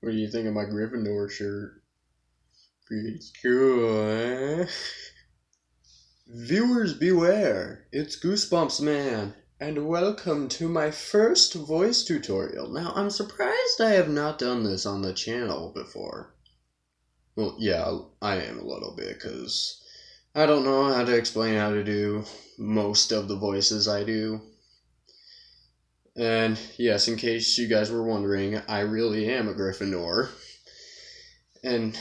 What do you think of my Gryffindor shirt? Pretty cool, eh? Viewers beware, it's Goosebumps Man, and welcome to my first voice tutorial. Now, I'm surprised I have not done this on the channel before. Well, yeah, I am a little bit, because I don't know how to explain how to do most of the voices I do. And yes, in case you guys were wondering, I really am a Gryffindor. And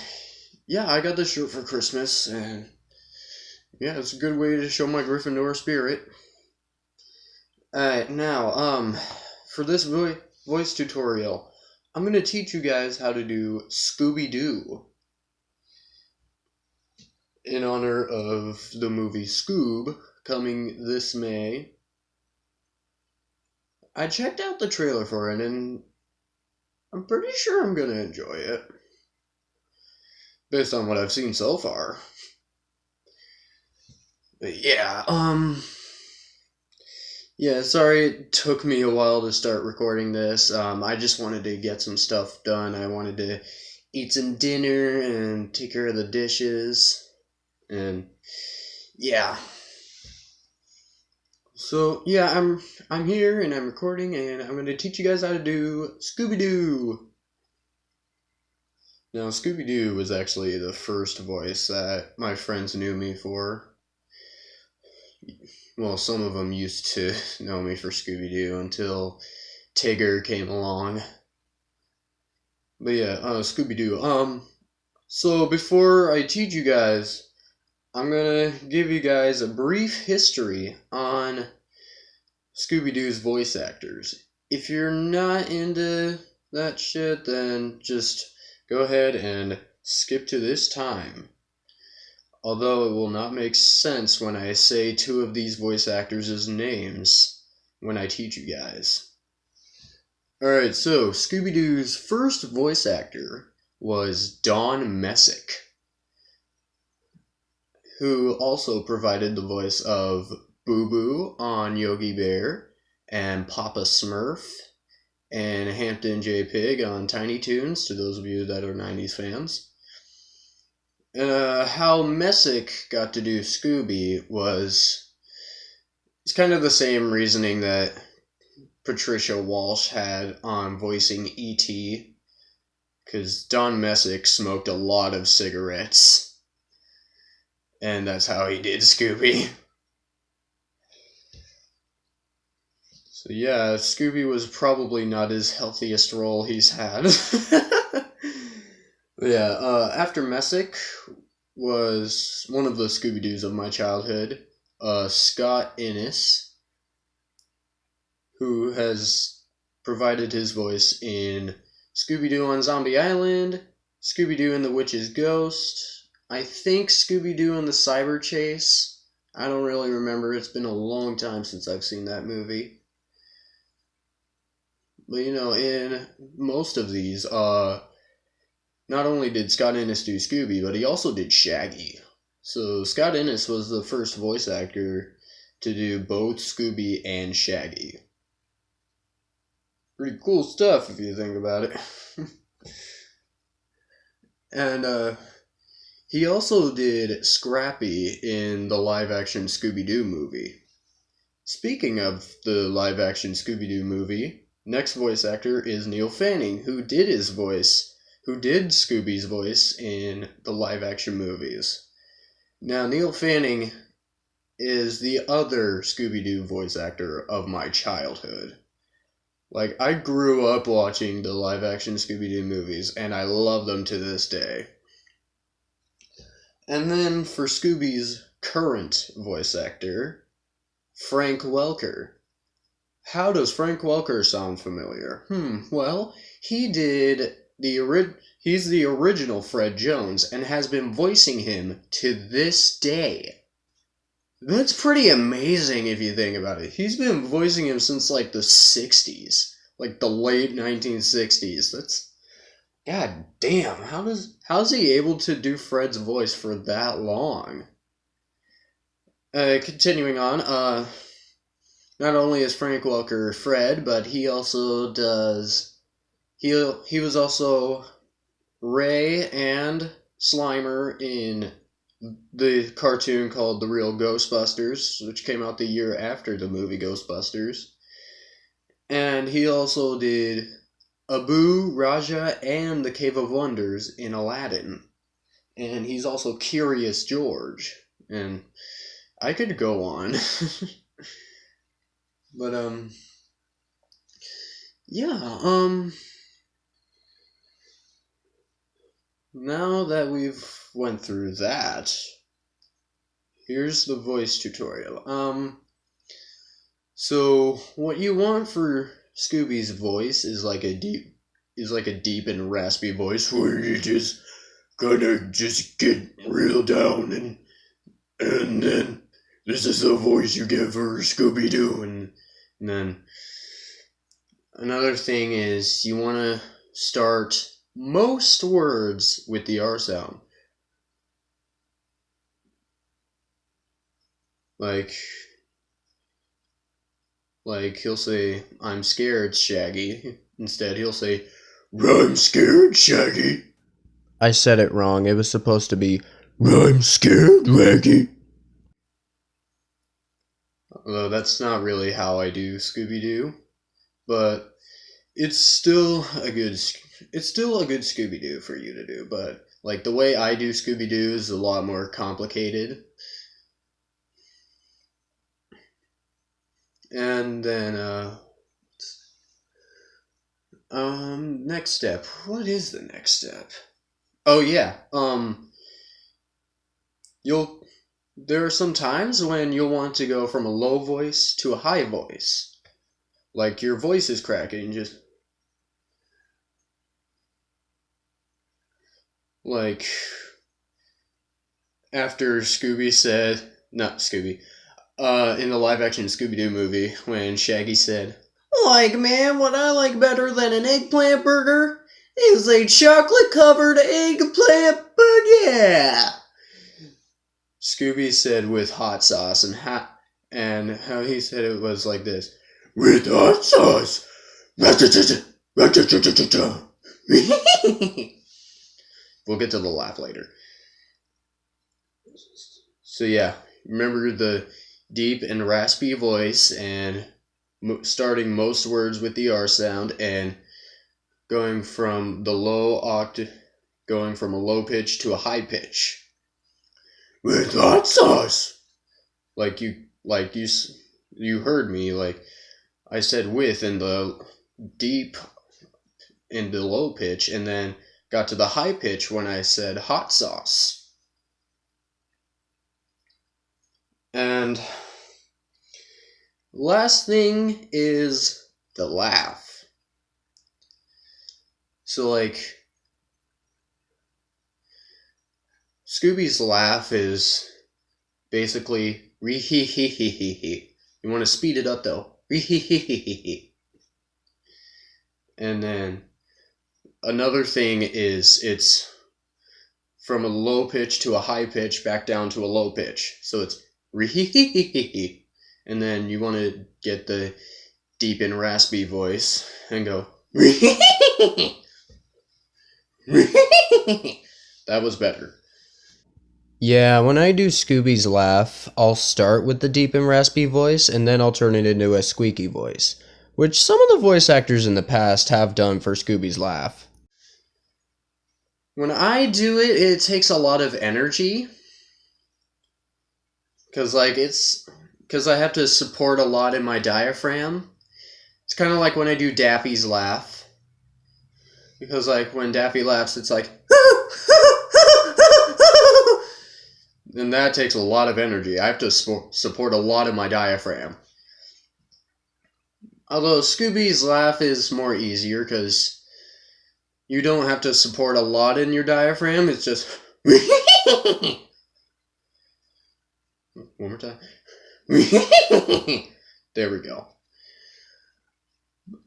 yeah, I got this shirt for Christmas, and yeah, it's a good way to show my Gryffindor spirit. Alright, now, for this voice tutorial, I'm going to teach you guys how to do Scooby-Doo. In honor of the movie Scoob, coming this May. I checked out the trailer for it, and I'm pretty sure I'm going to enjoy it. Based on what I've seen so far. But yeah, yeah, sorry it took me a while to start recording this. I just wanted to get some stuff done. I wanted to eat some dinner and take care of the dishes. And yeah. So yeah, I'm here and I'm recording and I'm gonna teach you guys how to do Scooby-Doo. Now Scooby-Doo was actually the first voice that my friends knew me for. Well, some of them used to know me for Scooby-Doo until Tigger came along. But yeah, Scooby-Doo. So before I teach you guys, I'm gonna give you guys a brief history on Scooby-Doo's voice actors. If you're not into that shit, then just go ahead and skip to this time. Although it will not make sense when I say two of these voice actors' names when I teach you guys. Alright, so Scooby-Doo's first voice actor was Don Messick, who also provided the voice of Boo Boo on Yogi Bear, and Papa Smurf, and Hampton J. Pig on Tiny Toons, to those of you that are 90s fans. How Messick got to do Scooby was, it's kind of the same reasoning that Patricia Walsh had on voicing E.T., because Don Messick smoked a lot of cigarettes, and that's how he did Scooby. So yeah, Scooby was probably not his healthiest role he's had. Yeah, after Messick was one of the Scooby-Doos of my childhood, Scott Ennis, who has provided his voice in Scooby-Doo on Zombie Island, Scooby-Doo and the Witch's Ghost, I think Scooby-Doo and the Cyber Chase. I don't really remember, it's been a long time since I've seen that movie. But you know, in most of these, not only did Scott Ennis do Scooby, but he also did Shaggy. So Scott Ennis was the first voice actor to do both Scooby and Shaggy. Pretty cool stuff if you think about it. And he also did Scrappy in the live-action Scooby-Doo movie. Speaking of the live-action Scooby-Doo movie, next voice actor is Neil Fanning, who did Scooby's voice in the live-action movies. Now, Neil Fanning is the other Scooby-Doo voice actor of my childhood. Like, I grew up watching the live-action Scooby-Doo movies, and I love them to this day. And then, for Scooby's current voice actor, Frank Welker. How does Frank Welker sound familiar? Well, he's the original Fred Jones and has been voicing him to this day. That's pretty amazing if you think about it. He's been voicing him since like the 60s, like the late 1960s. That's, god damn, how's he able to do Fred's voice for that long? Continuing on, not only is Frank Welker Fred, but he also does he was also Ray and Slimer in the cartoon called The Real Ghostbusters, which came out the year after the movie Ghostbusters. And he also did Abu, Raja, and the Cave of Wonders in Aladdin. And he's also Curious George. And I could go on. But, yeah, now that we've went through that, here's the voice tutorial. So what you want for Scooby's voice is like a deep and raspy voice where you just just get real down and then this is the voice you get for Scooby-Doo and then another thing is you want to start most words with the R sound. Like he'll say, I'm scared, Shaggy. Instead, he'll say, I'm scared, Shaggy. I said it wrong. It was supposed to be, I'm scared, Shaggy. Although that's not really how I do Scooby-Doo. But it's still a good Scooby-Doo for you to do. But, like, the way I do Scooby-Doo is a lot more complicated. And then, next step. What is the next step? Oh, yeah, there are some times when you'll want to go from a low voice to a high voice. Like, your voice is cracking, just... Like, after Scooby said... Not Scooby. In the live-action Scooby-Doo movie, when Shaggy said, like, man, what I like better than an eggplant burger is a chocolate-covered eggplant burger, yeah! Scooby said with hot sauce, and how he said it was like this, with hot sauce! We'll get to the laugh later. So yeah, remember the deep and raspy voice and starting most words with the R sound and going from a low pitch to a high pitch. With hot sauce. Like you heard me, like I said with in the deep in the low pitch and then got to the high pitch when I said hot sauce. And last thing is the laugh. So, like, Scooby's laugh is basically re-hee-hee-hee-hee-hee. You want to speed it up, though. Re-hee-hee-hee-hee-hee. And then another thing is it's from a low pitch to a high pitch back down to a low pitch. So it's re-hee-hee-hee-hee-hee. And then you want to get the deep and raspy voice and go that was better. Yeah, when I do Scooby's laugh, I'll start with the deep and raspy voice and then I'll turn it into a squeaky voice, which some of the voice actors in the past have done for Scooby's laugh. When I do it, it takes a lot of energy. Because I have to support a lot in my diaphragm. It's kind of like when I do Daffy's Laugh. Because, like, when Daffy laughs, it's like... and that takes a lot of energy. I have to support a lot of my diaphragm. Although Scooby's Laugh is more easier, because you don't have to support a lot in your diaphragm. It's just... One more time. There we go.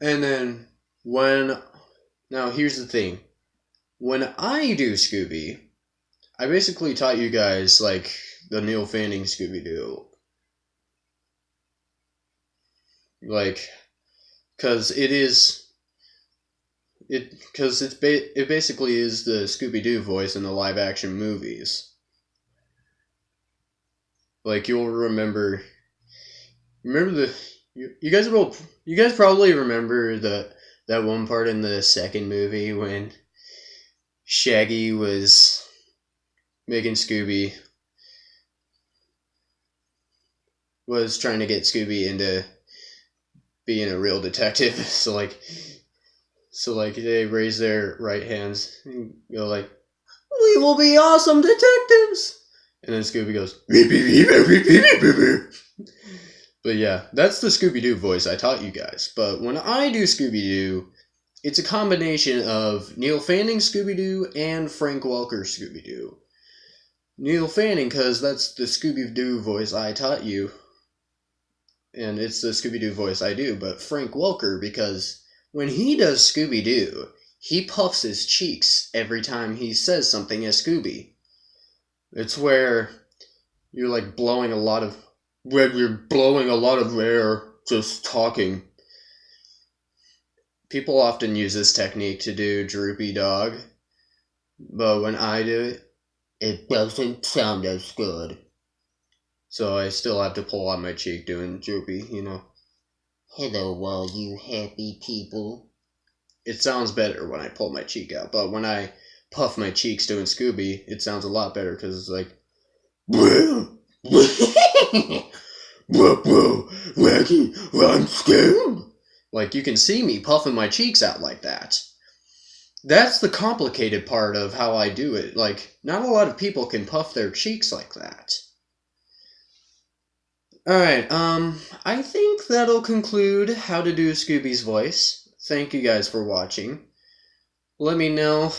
And then now here's the thing. When I do Scooby, I basically taught you guys like the Neil Fanning Scooby-Doo. Like, cause it is Because it basically is the Scooby-Doo voice in the live-action movies. Like, you'll remember the you guys probably remember that one part in the second movie when Shaggy was making Scooby was trying to get Scooby into being a real detective. So like they raise their right hands and go like, "We will be awesome detectives." And then Scooby goes, "Beep, beep, beep, beep, beep, beep, beep, beep." But yeah, that's the Scooby-Doo voice I taught you guys. But when I do Scooby-Doo, it's a combination of Neil Fanning Scooby-Doo and Frank Welker Scooby-Doo. Neil Fanning, because that's the Scooby-Doo voice I taught you. And it's the Scooby-Doo voice I do. But Frank Welker, because when he does Scooby-Doo, he puffs his cheeks every time he says something as Scooby. It's where you're like blowing a lot of air just talking. People often use this technique to do Droopy Dog, but when I do it, it doesn't sound as good. So I still have to pull on my cheek doing Droopy, you know. Hello, all you happy people. It sounds better when I pull my cheek out, but when I puff my cheeks doing Scooby, it sounds a lot better because it's like, Wacky, I'm scared. Like, you can see me puffing my cheeks out like that. That's the complicated part of how I do it. Like, not a lot of people can puff their cheeks like that. Alright, I think that'll conclude how to do Scooby's voice. Thank you guys for watching. Let me know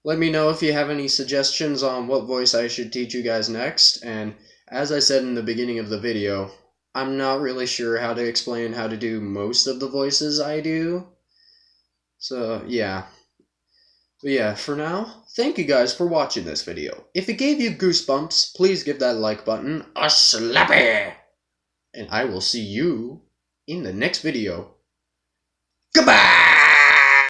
if you have any suggestions on what voice I should teach you guys next, and as I said in the beginning of the video, I'm not really sure how to explain how to do most of the voices I do. So, yeah. But yeah, for now, thank you guys for watching this video. If it gave you goosebumps, please give that like button a slappy! And I will see you in the next video. Goodbye!